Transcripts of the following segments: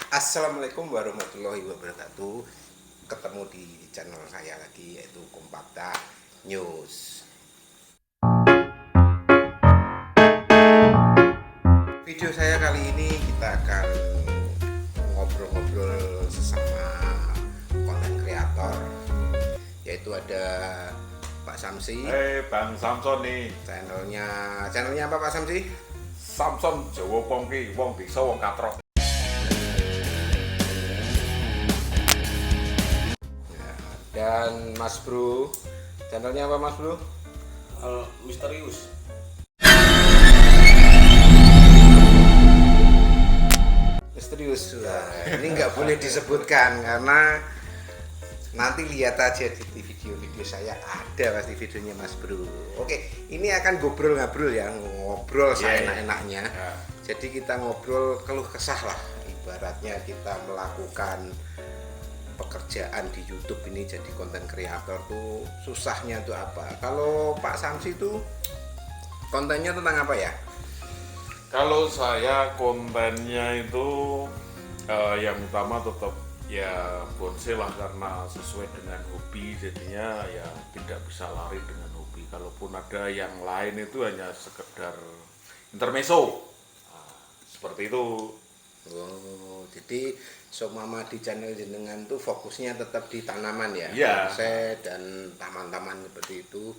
Assalamualaikum warahmatullahi wabarakatuh. Ketemu di channel saya lagi yaitu Kompakta News. Video saya kali ini kita akan ngobrol-ngobrol sesama konten kreator, yaitu ada Pak Samsi. Bang Samson nih. Channelnya apa Pak Samsi? Samson Jawa Pongki, wong desa wong katrok. Dan Mas Bro, channelnya apa Mas Bro? Misterius. Misterius. Ini nggak boleh disebutkan karena nanti lihat aja di video saya ada pasti videonya Mas Bro. Oke, ini akan ngobrol ya, ngobrol seenak-enaknya. Jadi kita ngobrol keluh kesah lah, ibaratnya kita melakukan pekerjaan di YouTube ini jadi konten kreator tuh susahnya tuh apa? Kalau Pak Samsi tuh kontennya tentang apa ya? Kalau saya kontennya itu yang utama tetap ya bonsai lah, karena sesuai dengan hobi, jadinya ya tidak bisa lari dengan hobi. Kalaupun ada yang lain itu hanya sekedar intermezzo. Seperti itu. Oh, jadi Mama di channel jenengan tuh fokusnya tetap di tanaman ya, Iya. bonsai dan taman-taman seperti itu.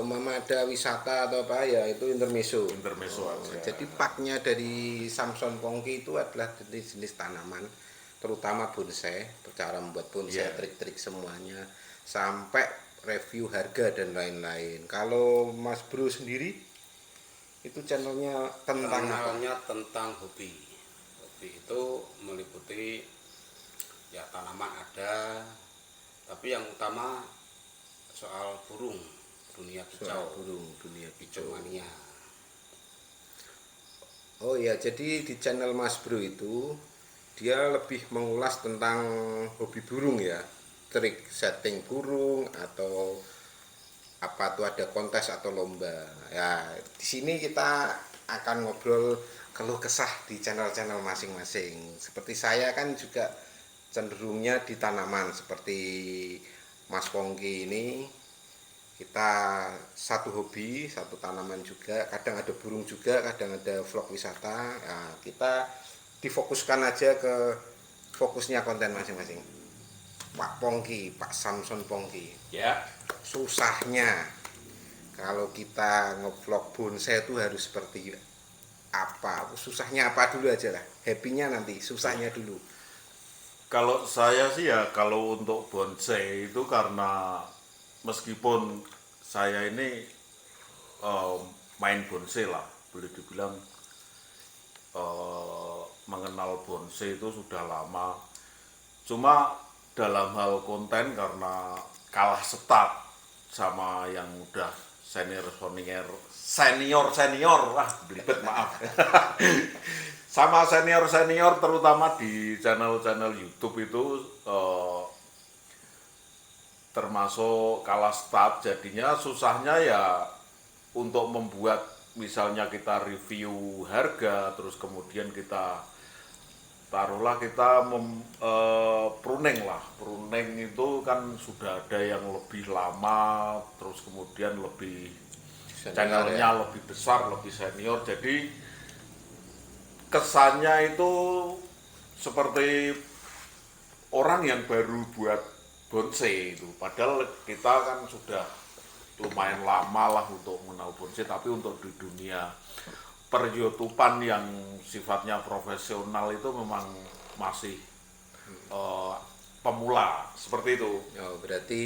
Mama ada wisata atau apa ya itu intermezzo. Intermezzo aja. Jadi paknya dari Samson Pongki itu adalah jenis-jenis tanaman, terutama bonsai, cara membuat bonsai, trik-trik semuanya, sampai review harga dan lain-lain. Kalau Mas Bro sendiri itu channelnya tentang apa? Tentang hobi. Hobi itu meliputi ya tanaman ada, tapi yang utama soal burung, dunia Soal kicau, burung, dunia kicau. mania. Oh ya, jadi di channel Mas Bro itu dia lebih mengulas tentang hobi burung ya, trik setting burung atau apa tuh ada kontes atau lomba. Ya, di sini kita akan ngobrol keluh kesah di channel-channel masing-masing. Seperti saya kan juga cenderungnya di tanaman seperti Mas Pongki ini. Kita satu hobi, satu tanaman juga, kadang ada burung juga, kadang ada vlog wisata. Nah, kita difokuskan aja ke fokusnya konten masing-masing. Pak Pongki, Pak Samson Pongki, Ya. susahnya kalau kita ngevlog bonsai itu harus seperti apa? Susahnya apa dulu aja lah, happy-nya nanti, susahnya dulu. Kalau saya sih ya, kalau untuk bonsai itu karena meskipun saya ini main bonsai lah, boleh dibilang mengenal bonsai itu sudah lama. Cuma dalam hal konten karena kalah setat sama yang udah senior lah, belibet maaf. Sama senior terutama di channel YouTube itu termasuk kalah start, jadinya susahnya ya untuk membuat, misalnya kita review harga, terus kemudian kita taruhlah kita pruning itu kan sudah ada yang lebih lama, terus kemudian lebih channelnya lebih besar, lebih senior, jadi kesannya itu seperti orang yang baru buat bonsai itu, padahal kita kan sudah lumayan lama lah untuk mengenal bonsai, tapi untuk di dunia per-YouTubean yang sifatnya profesional itu memang masih pemula, seperti itu. Oh, berarti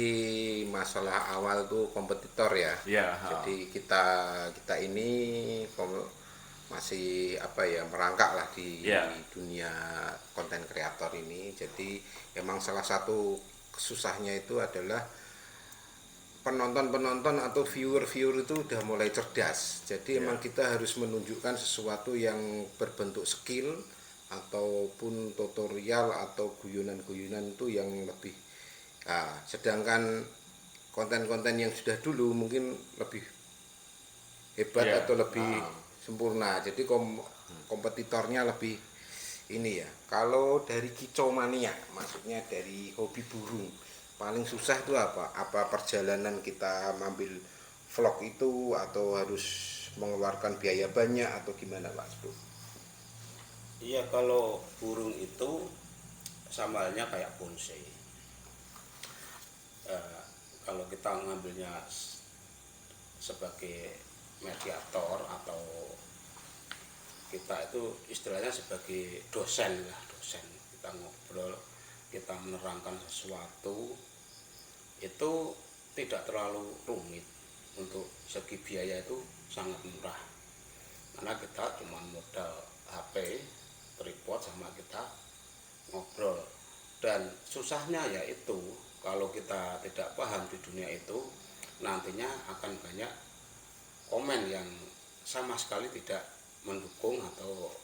masalah awal tuh kompetitor ya. Ya. Jadi kita ini masih apa ya, merangkak lah di dunia konten kreator ini. Jadi emang salah satu susahnya itu adalah penonton atau viewer itu udah mulai cerdas. Jadi emang kita harus menunjukkan sesuatu yang berbentuk skill ataupun tutorial atau guyonan-guyonan itu yang lebih. Nah, sedangkan konten-konten yang sudah dulu mungkin lebih hebat atau lebih sempurna. Jadi kompetitornya lebih ini ya, kalau dari kicau mania, maksudnya dari hobi burung, paling susah itu apa? Apa perjalanan kita ngambil vlog itu atau harus mengeluarkan biaya banyak atau gimana Pak Bro? Iya, kalau burung itu sama halnya kayak bonsai. Kalau kita ngambilnya sebagai mediator atau kita itu istilahnya sebagai dosen lah, dosen. Kita ngobrol, kita menerangkan sesuatu itu tidak terlalu rumit. Untuk segi biaya itu sangat murah, karena kita cuma modal HP, tripod, sama kita ngobrol. Dan susahnya yaitu kalau kita tidak paham di dunia itu, nantinya akan banyak komen yang sama sekali tidak mendukung, atau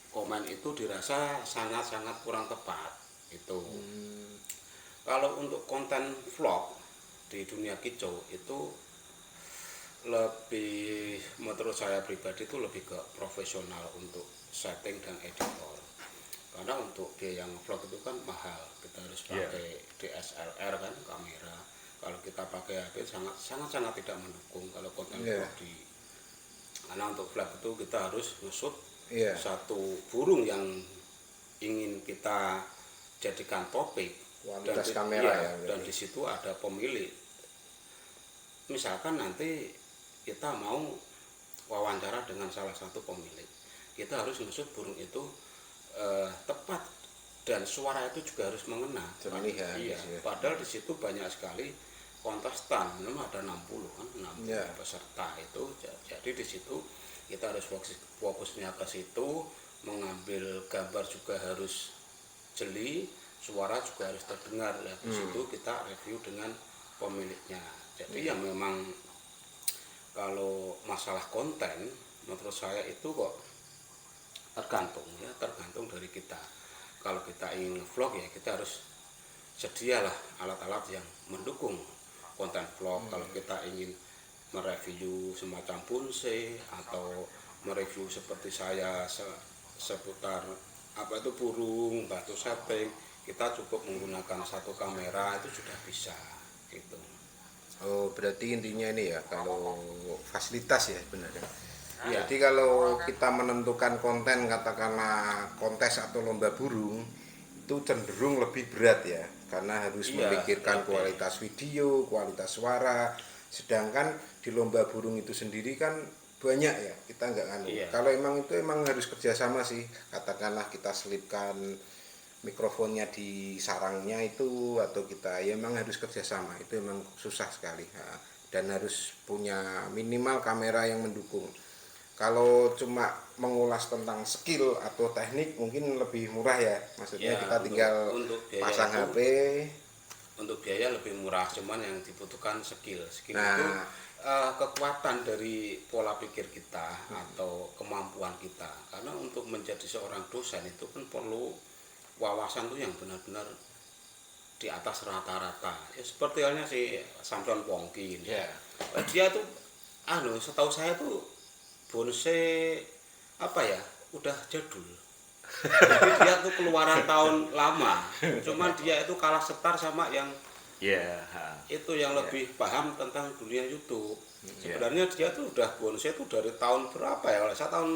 komen itu dirasa sangat-sangat kurang tepat itu. Kalau untuk konten vlog di dunia kicau itu lebih, menurut saya pribadi itu lebih ke profesional untuk setting dan editor. Karena untuk dia yang vlog itu kan mahal, kita harus pakai DSLR kan, kamera. Kalau kita pakai HP sangat tidak mendukung kalau konten vlog di. Karena untuk vlog itu kita harus nge-shoot satu burung yang ingin kita jadikan topik, kualitas kamera dan di situ ada pemilik. Misalkan nanti kita mau wawancara dengan salah satu pemilik, kita harus nge-shoot burung itu tepat, dan suara itu juga harus mengena. Padahal di situ banyak sekali kontestan, memang ada 60 kan, 60 peserta itu. Jadi di situ kita harus fokusnya ke situ, mengambil gambar juga harus jeli, suara juga harus terdengar. Di situ kita review dengan pemiliknya. Jadi yang memang kalau masalah konten menurut saya itu kok tergantung dari kita. Kalau kita ingin vlog ya kita harus sedialah alat-alat yang mendukung konten vlog. Kalau kita ingin mereview semacam bonsai atau mereview seperti saya seputar apa itu burung, batu setting, kita cukup menggunakan satu kamera itu sudah bisa gitu. Oh, berarti intinya ini ya, kalau fasilitas ya benar ya. Jadi kalau kita menentukan konten, katakanlah kontes atau lomba burung, itu cenderung lebih berat ya, karena harus memikirkan kualitas video, kualitas suara. Sedangkan di lomba burung itu sendiri kan banyak ya, kita nggak nganu. Kalau emang harus kerjasama sih, katakanlah kita selipkan mikrofonnya di sarangnya itu, atau kita ya emang harus kerjasama, itu emang susah sekali. Dan harus punya minimal kamera yang mendukung. Kalau cuma mengulas tentang skill atau teknik mungkin lebih murah ya, maksudnya kita tinggal pasang HP. Untuk biaya lebih murah, cuman yang dibutuhkan skill itu kekuatan dari pola pikir kita atau kemampuan kita. Karena untuk menjadi seorang dosen itu kan perlu wawasan tuh yang benar-benar di atas rata-rata. Ya seperti halnya si Samson Pongki ini. Dia tuh setahu saya tuh bonsai udah jadul. Jadi dia tuh keluaran tahun lama. Cuman dia itu kalah setar sama yang itu yang lebih paham tentang dunia YouTube. Sebenarnya dia tuh udah bonsai tuh dari tahun berapa ya? Kalau saya tahun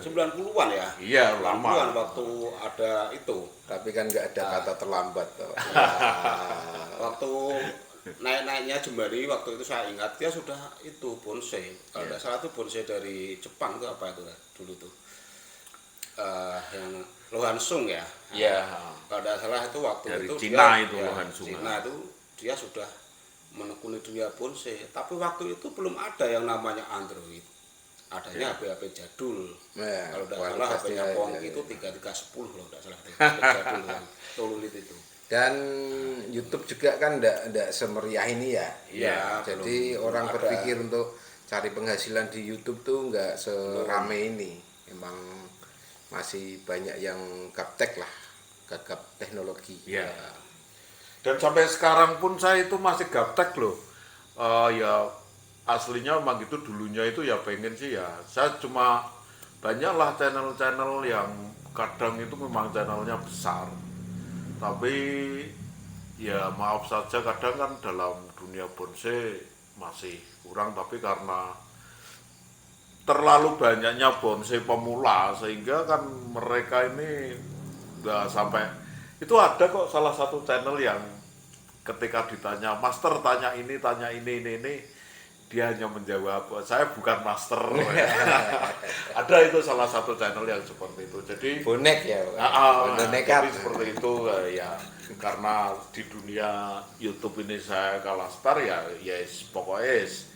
90-an ya. Iya, lama. Waktu ada itu. Tapi kan nggak ada kata terlambat. Waktu naik-naiknya Jemari, waktu itu saya ingat dia sudah itu bonsai. Kalau tidak salah itu bonsai dari Jepang tuh apa itu dulu tuh. Yang Lohansung ya. Kalau tidak salah itu waktu dari itu Cina itu Lohansung. Cina itu dia sudah menekuni dunia bonsai, tapi waktu itu belum ada yang namanya Android. Adanya HP-HP jadul. Kalau tidak salah HP-nya Pongki itu 3310 kalau tidak salah. HP jadul yang tolulit itu. Dan YouTube juga kan enggak semeriah ini ya. Jadi orang berpikir untuk cari penghasilan di YouTube tuh enggak serame ini. Emang masih banyak yang gaptek lah, gagap teknologi. Dan sampai sekarang pun saya itu masih gaptek loh. Ya aslinya memang gitu, dulunya itu ya pengen sih ya. Saya cuma banyaklah channel-channel yang kadang itu memang channelnya besar, tapi ya maaf saja kadang kan dalam dunia bonsai masih kurang, tapi karena terlalu banyaknya bonsai pemula sehingga kan mereka ini nggak sampai. Itu ada kok salah satu channel yang ketika ditanya master, tanya ini, dia hanya menjawab saya bukan master. Ada itu salah satu channel yang seperti itu. Jadi Bonek ya, jadi nekat. seperti itu ya, karena di dunia YouTube ini saya kalah star ya, yes pokoknya yes,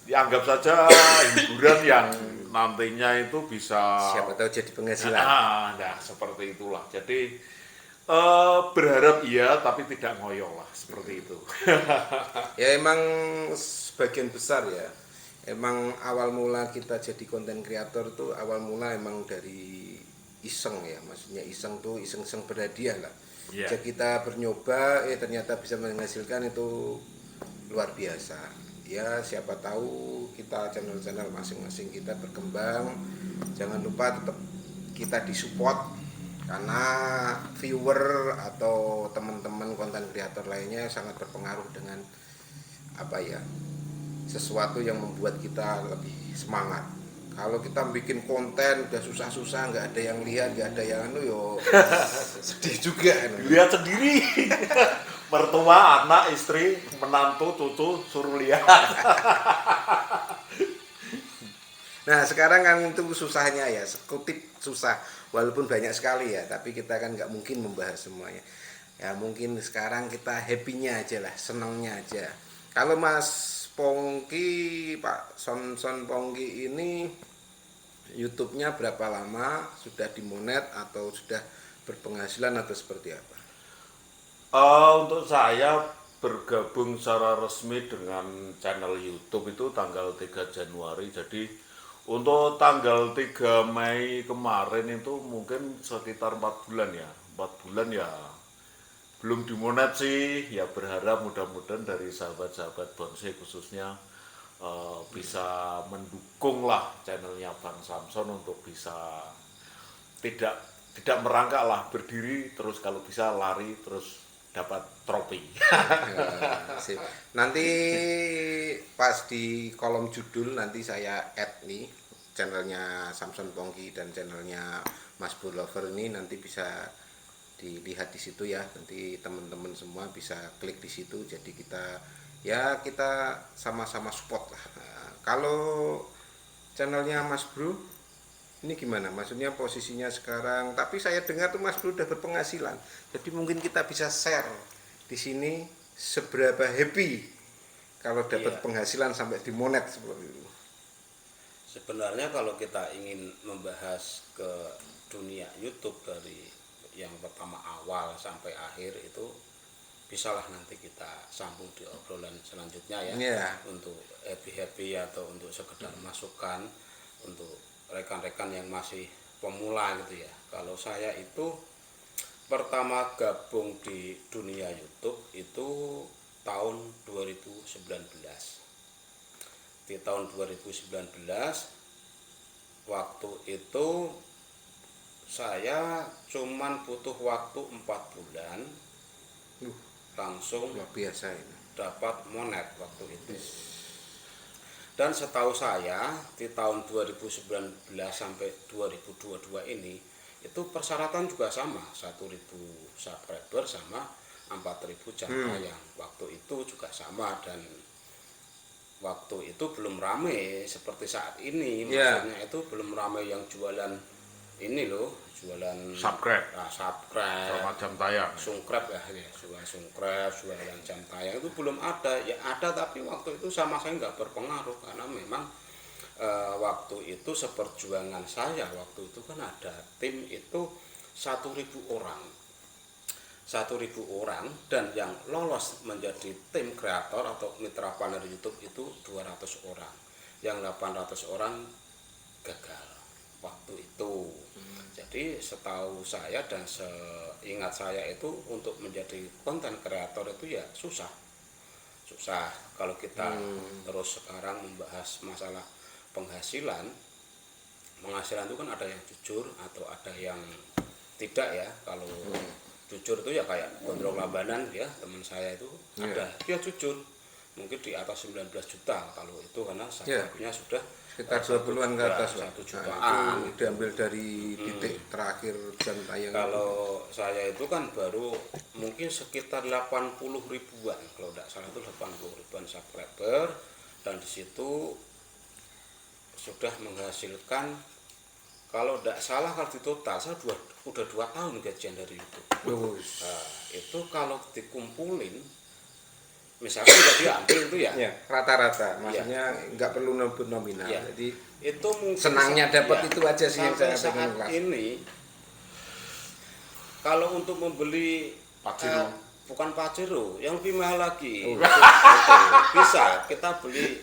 dianggap saja hiburan yang nantinya itu bisa Siapa tahu jadi penghasilan. nah seperti itulah. Jadi berharap iya tapi tidak ngoyo lah, seperti itu. Ya emang sebagian besar ya. Emang awal mula kita jadi konten kreator tuh awal mula emang dari iseng ya. Maksudnya iseng tuh iseng-iseng berhadiah lah. Iya. Jadi kita bernyoba ternyata bisa menghasilkan itu luar biasa. Ya siapa tahu kita channel-channel masing-masing kita berkembang. Jangan lupa tetap kita disupport karena viewer atau teman-teman konten kreator lainnya sangat berpengaruh dengan apa ya, sesuatu yang membuat kita lebih semangat. Kalau kita bikin konten udah susah-susah, nggak ada yang lihat, nggak ada yang yo sedih juga. Lihat sendiri. Mertua, anak, istri, menantu, cucu suruh lihat. Nah sekarang kan itu susahnya ya, sekutip susah, walaupun banyak sekali ya, tapi kita kan nggak mungkin membahas semuanya. Ya mungkin sekarang kita happy-nya aja lah, senangnya aja. Kalau Mas Pongki, Pak Son Pongki ini YouTube-nya berapa lama, sudah dimonet atau sudah berpenghasilan atau seperti apa? Untuk saya bergabung secara resmi dengan channel YouTube itu tanggal 3 Januari. Jadi untuk tanggal 3 Mei kemarin itu mungkin sekitar 4 bulan ya. 4 bulan ya belum dimonet sih. Ya berharap mudah-mudahan dari sahabat-sahabat bonsai khususnya bisa mendukung lah channelnya Bang Samson untuk bisa tidak tidak merangkak lah, berdiri terus, kalau bisa lari terus dapat trofi. Sip. Nanti pas di kolom judul nanti saya add nih channelnya Samson Pongki dan channelnya Mas Bro Lover ini, nanti bisa dilihat di situ ya. Nanti teman-teman semua bisa klik di situ. Jadi kita sama-sama support lah. Nah, kalau channelnya Mas Bro ini gimana? Maksudnya posisinya sekarang, tapi saya dengar tuh Mas Bro udah berpenghasilan. Jadi mungkin kita bisa share di sini seberapa happy kalau dapat penghasilan sampai dimonet seperti itu. Sebenarnya kalau kita ingin membahas ke dunia YouTube dari yang pertama awal sampai akhir itu bisalah nanti kita sambung di obrolan selanjutnya ya. Yeah. Untuk happy atau untuk sekedar masukan untuk rekan-rekan yang masih pemula gitu ya. Kalau saya itu pertama gabung di dunia YouTube itu tahun 2019. Di tahun 2019 waktu itu saya cuman butuh waktu 4 bulan langsung Luar biasa ini. dapat monet waktu itu. Dan setahu saya di tahun 2019 sampai 2022 ini itu persyaratan juga sama, 1.000 subscriber sama 4.000 jam tayang. Waktu itu juga sama, dan waktu itu belum rame seperti saat ini. Maksudnya itu belum rame yang jualan ini loh, jualan Subscribe. Subscribe Sama jam tayang. sungkrep ya, jualan sungkrep, jualan jam tayang itu belum ada. Ya ada, tapi waktu itu sama saya nggak berpengaruh karena memang waktu itu seperjuangan saya waktu itu kan ada tim itu 1.000 orang. 1.000 orang, dan yang lolos menjadi tim kreator atau mitra partner YouTube itu 200 orang. Yang 800 orang gagal waktu itu. Jadi setahu saya dan seingat saya itu untuk menjadi konten kreator itu ya susah. Kalau kita terus sekarang membahas masalah penghasilan, penghasilan itu kan ada yang jujur atau ada yang tidak ya. Kalau jujur itu ya kayak Gondrong Lambanan ya, teman saya itu ada, dia jujur mungkin di atas 19 juta kalau itu karena subscribe-nya sudah sekitar 20-an ke atas lah. 1 jutaan. Nah, itu diambil dari titik terakhir jam tayang. Kalau saya itu kan baru mungkin sekitar 80 ribuan, kalau tidak salah itu 80 ribuan subscriber, dan di situ sudah menghasilkan, kalau tidak salah kalau di total saya udah 2 tahun gajian dari YouTube. Nah, itu kalau dikumpulin misalkan nggak diambil itu ya, rata-rata, maksudnya nggak perlu nominal. Ya. Jadi itu mungkin senangnya dapat itu aja sih yang saya pengen saat ini. Kalau untuk membeli Pajero, bukan Pajero, yang lebih mahal lagi, itu bisa kita beli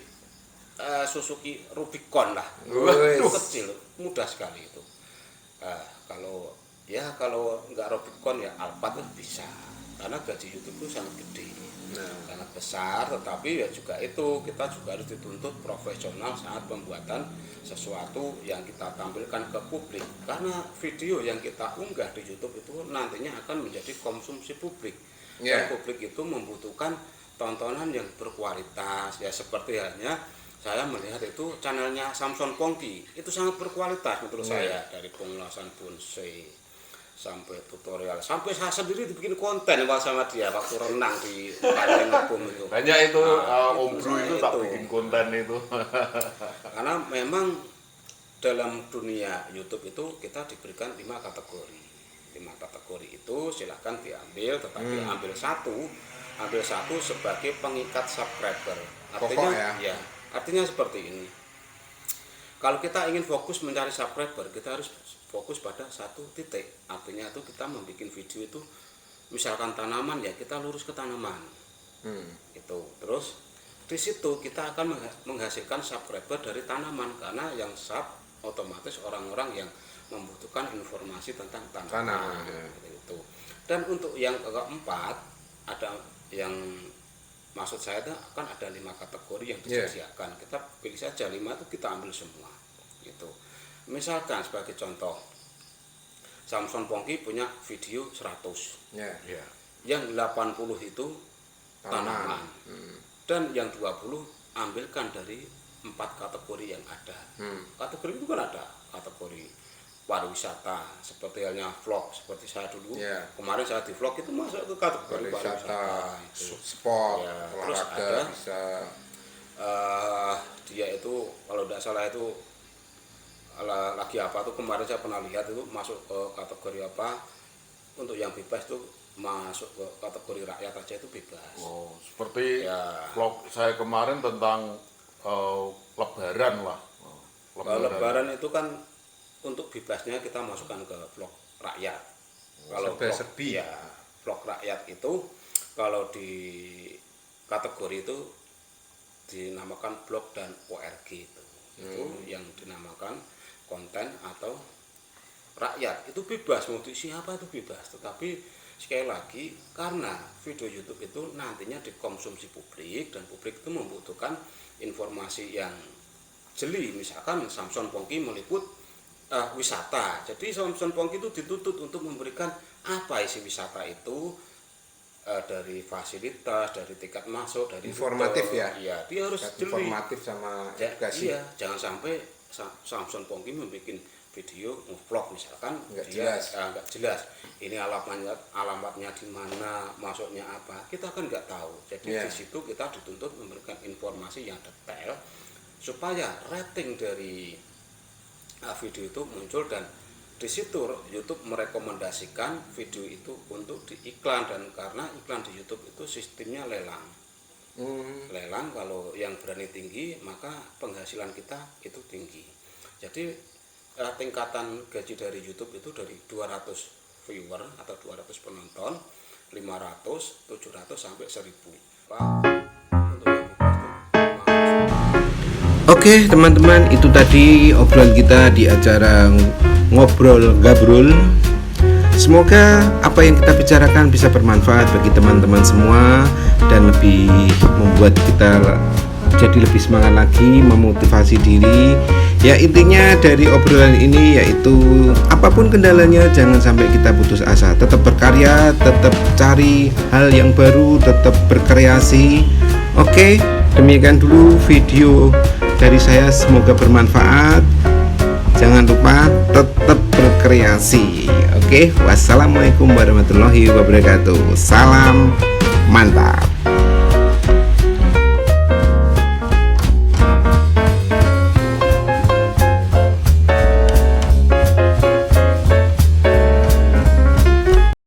Suzuki Rubicon lah, itu kecil, mudah sekali itu. Kalau nggak Rubicon ya Alphard bisa, karena gaji YouTube itu sangat gede, sangat besar. Tetapi ya juga itu, kita juga harus dituntut profesional saat pembuatan sesuatu yang kita tampilkan ke publik, karena video yang kita unggah di YouTube itu nantinya akan menjadi konsumsi publik. Dan publik itu membutuhkan tontonan yang berkualitas ya, seperti halnya saya melihat itu channelnya Samson Pongki itu sangat berkualitas menurut saya, dari pengulasan bonsai sampai tutorial, sampai saya sendiri dibikin konten sama dia waktu renang di Pantai Ngebom itu. banyak itu Om Bro itu tak bikin konten itu. Karena memang dalam dunia YouTube itu kita diberikan 5 kategori. 5 kategori itu silahkan diambil, tetapi ambil satu sebagai pengikat subscriber. Artinya artinya seperti ini. Kalau kita ingin fokus mencari subscriber, kita harus fokus pada satu titik. Artinya itu kita membuat video itu, misalkan tanaman ya kita lurus ke tanaman. Itu. Terus di situ kita akan menghasilkan subscriber dari tanaman, karena yang sub otomatis orang-orang yang membutuhkan informasi tentang tanaman. Itu. Dan untuk yang keempat, ada yang maksud saya itu kan ada 5 kategori yang disediakan. Kita pilih saja 5 itu kita ambil semua. Gitu. Misalkan sebagai contoh, Samson Pongki punya video 100. Yang 80 itu tanaman. Dan yang 20 ambilkan dari 4 kategori yang ada. Kategori itu kan ada kategori pariwisata, seperti halnya vlog seperti saya dulu. Kemarin saya di vlog itu masuk ke kategori pariwisata, sport, terus ada bisa dia itu kalau tidak salah itu lagi apa tuh, kemarin saya pernah lihat itu masuk ke kategori apa, untuk yang bebas itu masuk ke kategori rakyat aja itu bebas. Seperti vlog saya kemarin tentang lebaran lah. Lebaran itu kan untuk bebasnya kita masukkan ke vlog rakyat. Kalau vlog rakyat itu kalau di kategori itu dinamakan blog dan ORG itu yang dinamakan konten atau rakyat, itu bebas, mau siapa itu bebas. Tetapi sekali lagi, karena video YouTube itu nantinya dikonsumsi publik, dan publik itu membutuhkan informasi yang jeli. Misalkan Samson Pongki meliput wisata, jadi Samson Pongki itu dituntut untuk memberikan apa isi wisata itu, dari fasilitas, dari tiket masuk, dari informatif dia harus jeli, informatif sama edukasi. Jangan sampai Samson Pongki membuat video vlog misalkan nggak jelas ini alamatnya di mana, masuknya apa, kita kan nggak tahu. Jadi di situ kita dituntut memberikan informasi yang detail supaya rating dari video itu muncul, dan di situ YouTube merekomendasikan video itu untuk diiklan. Dan karena iklan di YouTube itu sistemnya lelang. Lelang, kalau yang berani tinggi maka penghasilan kita itu tinggi. Jadi tingkatan gaji dari YouTube itu dari 200 viewer atau 200 penonton, 500, 700 sampai 1000. Oke teman-teman, itu tadi obrolan kita di acara Ngobrol Gabrul. Semoga apa yang kita bicarakan bisa bermanfaat bagi teman-teman semua, dan lebih membuat kita jadi lebih semangat lagi, memotivasi diri. Ya intinya dari obrolan ini yaitu apapun kendalanya jangan sampai kita putus asa, tetap berkarya, tetap cari hal yang baru, tetap berkreasi. Oke, demikian dulu video dari saya, semoga bermanfaat. Jangan lupa tetap berkreasi. Oke, wassalamualaikum warahmatullahi wabarakatuh. Salam mantap.